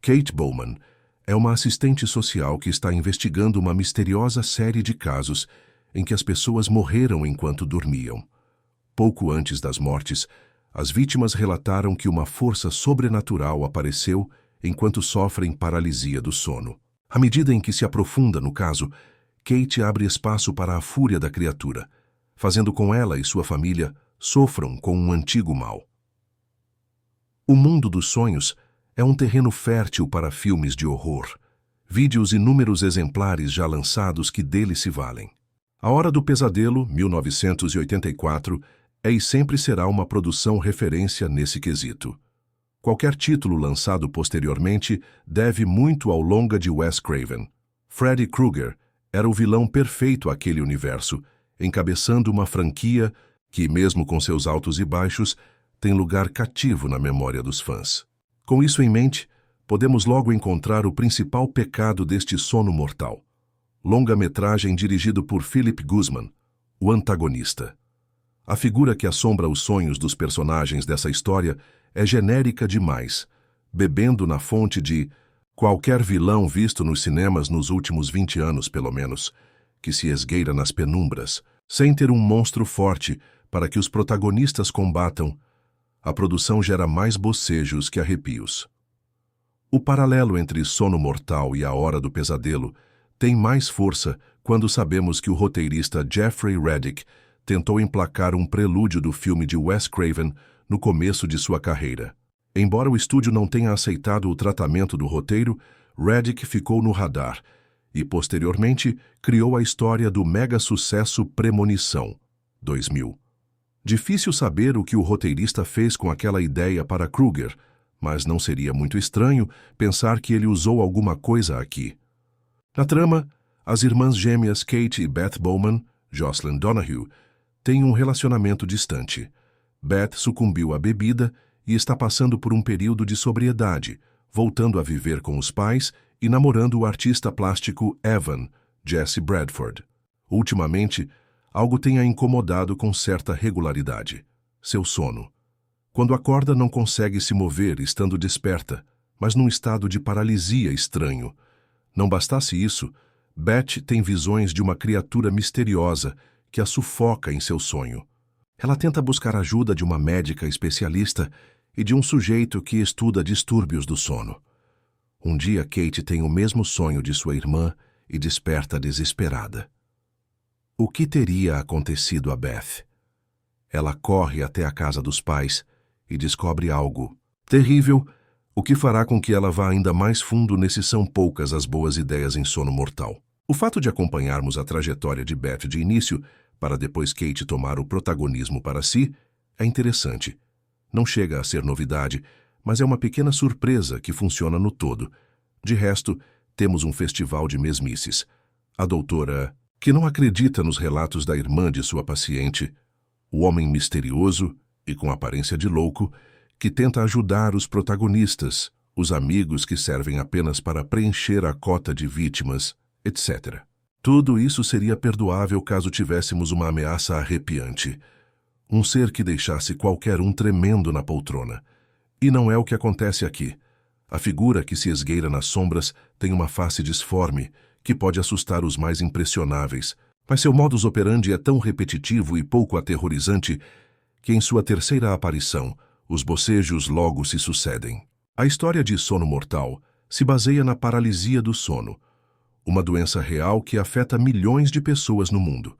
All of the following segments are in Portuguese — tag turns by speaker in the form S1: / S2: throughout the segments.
S1: Kate Bowman é uma assistente social que está investigando uma misteriosa série de casos em que as pessoas morreram enquanto dormiam. Pouco antes das mortes, as vítimas relataram que uma força sobrenatural apareceu enquanto sofrem paralisia do sono. À medida em que se aprofunda no caso, Kate abre espaço para a fúria da criatura, fazendo com ela e sua família sofram com um antigo mal. O mundo dos sonhos é um terreno fértil para filmes de horror. Vide os inúmeros exemplares já lançados que dele se valem. A Hora do Pesadelo, 1984, é e sempre será uma produção referência nesse quesito. Qualquer título lançado posteriormente deve muito ao longa de Wes Craven. Freddy Krueger era o vilão perfeito àquele universo, encabeçando uma franquia que, mesmo com seus altos e baixos, tem lugar cativo na memória dos fãs. Com isso em mente, podemos logo encontrar o principal pecado deste sono mortal. Longa-metragem dirigido por Philip Guzman, o antagonista. A figura que assombra os sonhos dos personagens dessa história é genérica demais, bebendo na fonte de qualquer vilão visto nos cinemas nos últimos 20 anos, pelo menos, que se esgueira nas penumbras, sem ter um monstro forte para que os protagonistas combatam. A produção gera mais bocejos que arrepios. O paralelo entre Sono Mortal e A Hora do Pesadelo tem mais força quando sabemos que o roteirista Jeffrey Reddick tentou emplacar um prelúdio do filme de Wes Craven no começo de sua carreira. Embora o estúdio não tenha aceitado o tratamento do roteiro, Reddick ficou no radar e, posteriormente, criou a história do mega-sucesso Premonição, 2000. Difícil saber o que o roteirista fez com aquela ideia para Krueger, mas não seria muito estranho pensar que ele usou alguma coisa aqui. Na trama, as irmãs gêmeas Kate e Beth Bowman, Jocelyn Donahue, têm um relacionamento distante. Beth sucumbiu à bebida e está passando por um período de sobriedade, voltando a viver com os pais e namorando o artista plástico Evan, Jesse Bradford. Ultimamente, algo tem a incomodado com certa regularidade: seu sono. Quando acorda, não consegue se mover estando desperta, mas num estado de paralisia estranho. Não bastasse isso, Beth tem visões de uma criatura misteriosa que a sufoca em seu sonho. Ela tenta buscar ajuda de uma médica especialista e de um sujeito que estuda distúrbios do sono. Um dia, Kate tem o mesmo sonho de sua irmã e desperta desesperada. O que teria acontecido a Beth? Ela corre até a casa dos pais e descobre algo terrível, o que fará com que ela vá ainda mais fundo nesse São Poucas as Boas Ideias em Sono Mortal. O fato de acompanharmos a trajetória de Beth de início, para depois Kate tomar o protagonismo para si, é interessante. Não chega a ser novidade, mas é uma pequena surpresa que funciona no todo. De resto, temos um festival de mesmices. A doutora, que não acredita nos relatos da irmã de sua paciente, o homem misterioso e com aparência de louco, que tenta ajudar os protagonistas, os amigos que servem apenas para preencher a cota de vítimas, etc. Tudo isso seria perdoável caso tivéssemos uma ameaça arrepiante. Um ser que deixasse qualquer um tremendo na poltrona. E não é o que acontece aqui. A figura que se esgueira nas sombras tem uma face disforme, que pode assustar os mais impressionáveis, mas seu modus operandi é tão repetitivo e pouco aterrorizante que em sua terceira aparição, os bocejos logo se sucedem. A história de Sono Mortal se baseia na paralisia do sono, uma doença real que afeta milhões de pessoas no mundo.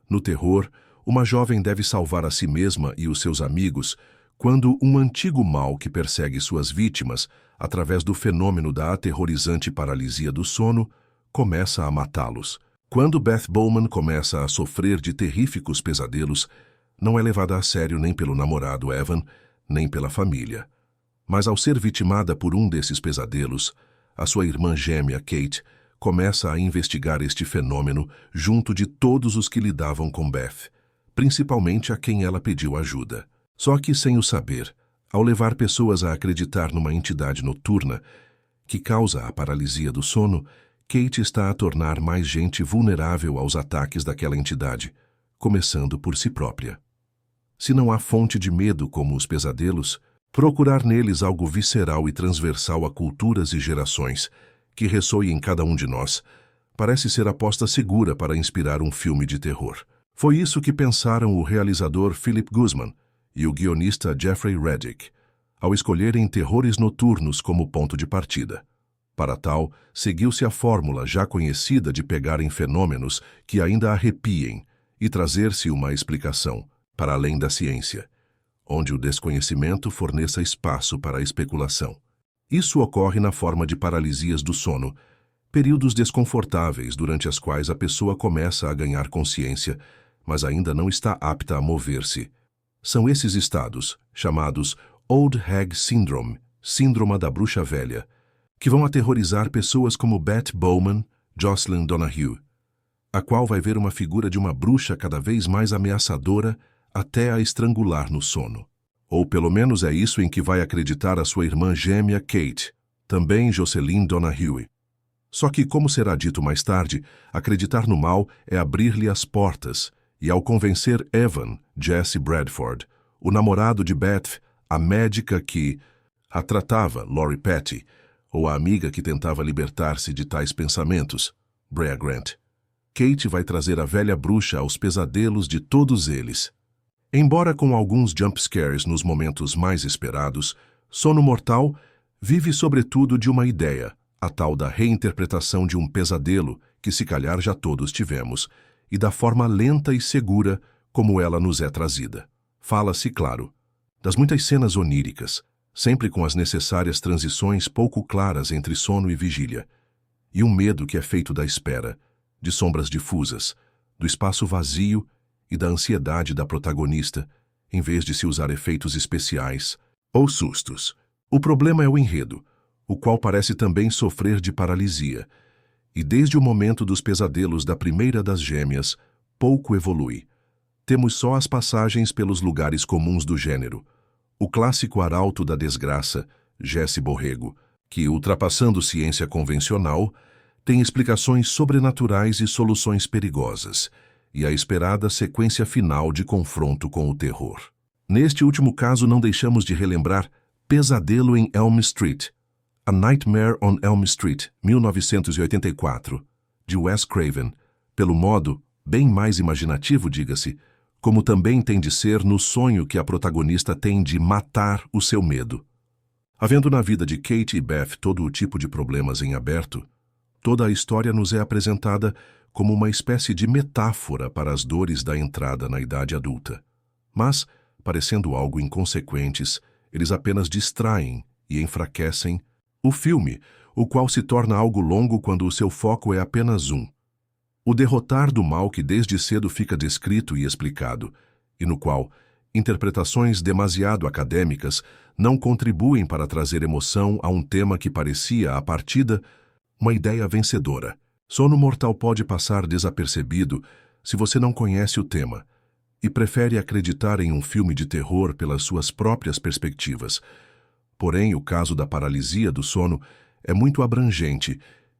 S1: No terror, uma jovem deve salvar a si mesma e os seus amigos quando um antigo mal que persegue suas vítimas, através do fenômeno da aterrorizante paralisia do sono, começa a matá-los. Quando Beth Bowman começa a sofrer de terríficos pesadelos, não é levada a sério nem pelo namorado Evan, nem pela família. Mas ao ser vitimada por um desses pesadelos, a sua irmã gêmea Kate começa a investigar este fenômeno junto de todos os que lidavam com Beth, principalmente a quem ela pediu ajuda. Só que, sem o saber, ao levar pessoas a acreditar numa entidade noturna que causa a paralisia do sono, Kate está a tornar mais gente vulnerável aos ataques daquela entidade, começando por si própria. Se não há fonte de medo como os pesadelos, Procurar neles algo visceral e transversal a culturas e gerações, que ressoe em cada um de nós, parece ser a aposta segura para inspirar um filme de terror. Foi isso que pensaram o realizador Philip Guzman e o guionista Jeffrey Reddick, ao escolherem terrores noturnos como ponto de partida. Para tal, seguiu-se a fórmula já conhecida de pegarem fenômenos que ainda arrepiem e trazer-se uma explicação, para além da ciência, onde o desconhecimento forneça espaço para a especulação. Isso ocorre na forma de paralisias do sono, períodos desconfortáveis durante as quais a pessoa começa a ganhar consciência, mas ainda não está apta a mover-se. São esses estados, chamados Old Hag Syndrome, síndrome da bruxa velha, que vão aterrorizar pessoas como Beth Bowman, Jocelyn Donahue, a qual vai ver uma figura de uma bruxa cada vez mais ameaçadora até a estrangular no sono. Ou pelo menos é isso em que vai acreditar a sua irmã gêmea Kate, também Jocelyn Donahue. Só que, como será dito mais tarde, acreditar no mal é abrir-lhe as portas, e ao convencer Evan, Jesse Bradford, o namorado de Beth, a médica que a tratava, Lori Petty, ou a amiga que tentava libertar-se de tais pensamentos, Brea Grant, Kate vai trazer a velha bruxa aos pesadelos de todos eles. Embora com alguns jumpscares nos momentos mais esperados, Sono Mortal vive sobretudo de uma ideia, a tal da reinterpretação de um pesadelo que se calhar já todos tivemos, e da forma lenta e segura como ela nos é trazida. Fala-se, claro, das muitas cenas oníricas, sempre com as necessárias transições pouco claras entre sono e vigília, e um medo que é feito da espera, de sombras difusas, do espaço vazio e da ansiedade da protagonista, em vez de se usar efeitos especiais ou sustos. O problema é o enredo, o qual parece também sofrer de paralisia, e desde o momento dos pesadelos da primeira das gêmeas, pouco evolui. Temos só as passagens pelos lugares comuns do gênero, o clássico arauto da desgraça, Jesse Borrego, que, ultrapassando ciência convencional, tem explicações sobrenaturais e soluções perigosas, e a esperada sequência final de confronto com o terror. Neste último caso, não deixamos de relembrar Pesadelo em Elm Street, A Nightmare on Elm Street, 1984, de Wes Craven, pelo modo, bem mais imaginativo, diga-se, como também tem de ser no sonho que a protagonista tem de matar o seu medo. Havendo na vida de Kate e Beth todo o tipo de problemas em aberto, toda a história nos é apresentada como uma espécie de metáfora para as dores da entrada na idade adulta. Mas, parecendo algo inconsequentes, eles apenas distraem e enfraquecem o filme, o qual se torna algo longo quando o seu foco é apenas um: o derrotar do mal que desde cedo fica descrito e explicado, e no qual interpretações demasiado acadêmicas não contribuem para trazer emoção a um tema que parecia, à partida, uma ideia vencedora. Sono Mortal pode passar desapercebido se você não conhece o tema e prefere acreditar em um filme de terror pelas suas próprias perspectivas. Porém, o caso da paralisia do sono é muito abrangente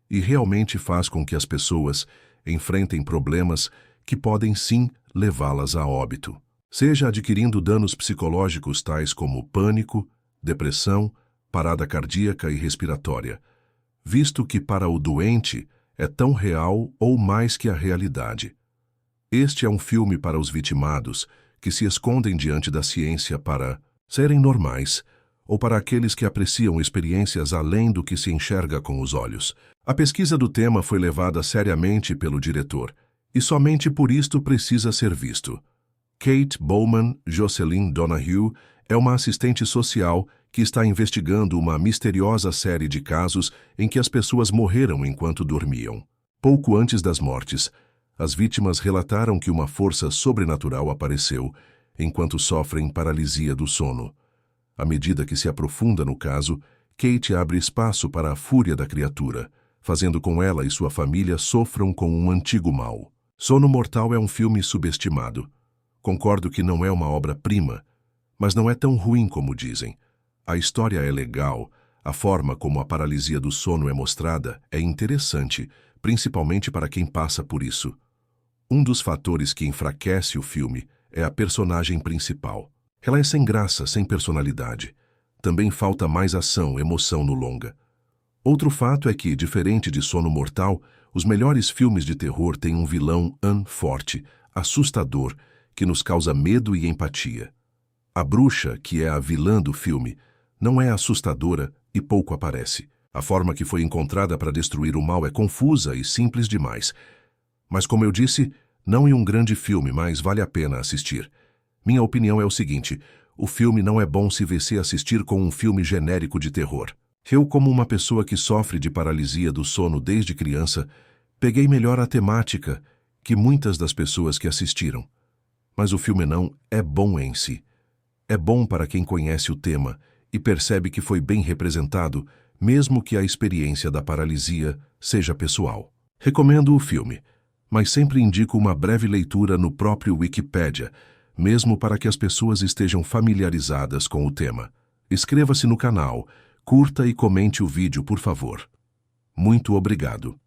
S1: e realmente faz com que as pessoas enfrentem problemas que podem sim levá-las a óbito, seja adquirindo danos psicológicos tais como pânico, depressão, parada cardíaca e respiratória, visto que para o doente é tão real ou mais que a realidade. Este é um filme para os vitimados que se escondem diante da ciência para serem normais, ou para aqueles que apreciam experiências além do que se enxerga com os olhos. A pesquisa do tema foi levada seriamente pelo diretor, e somente por isto precisa ser visto. Kate Bowman Jocelyn Donahue é uma assistente social que está investigando uma misteriosa série de casos em que as pessoas morreram enquanto dormiam. Pouco antes das mortes, as vítimas relataram que uma força sobrenatural apareceu enquanto sofrem paralisia do sono. À medida que se aprofunda no caso, Kate abre espaço para a fúria da criatura, fazendo com ela e sua família sofram com um antigo mal. Sono Mortal é um filme subestimado. Concordo que não é uma obra-prima, mas não é tão ruim como dizem. A história é legal, a forma como a paralisia do sono é mostrada é interessante, principalmente para quem passa por isso. Um dos fatores que enfraquece o filme é a personagem principal. Ela é sem graça, sem personalidade. também falta mais ação, emoção no longa. Outro fato é que, diferente de Sono Mortal, os melhores filmes de terror têm um vilão forte, assustador, que nos causa medo e empatia. A bruxa, que é a vilã do filme, não é assustadora e pouco aparece. A forma que foi encontrada para destruir o mal é confusa e simples demais. Mas, como eu disse, não é um grande filme, mas vale a pena assistir. Minha opinião é o seguinte: o filme não é bom se você assistir com um filme genérico de terror. Eu, como uma pessoa que sofre de paralisia do sono desde criança, peguei melhor a temática que muitas das pessoas que assistiram. Mas o filme não é bom em si. É bom para quem conhece o tema e percebe que foi bem representado, mesmo que a experiência da paralisia seja pessoal. Recomendo o filme, mas sempre indico uma breve leitura no próprio Wikipedia, mesmo para que as pessoas estejam familiarizadas com o tema. Inscreva-se no canal, curta e comente o vídeo, por favor. Muito obrigado.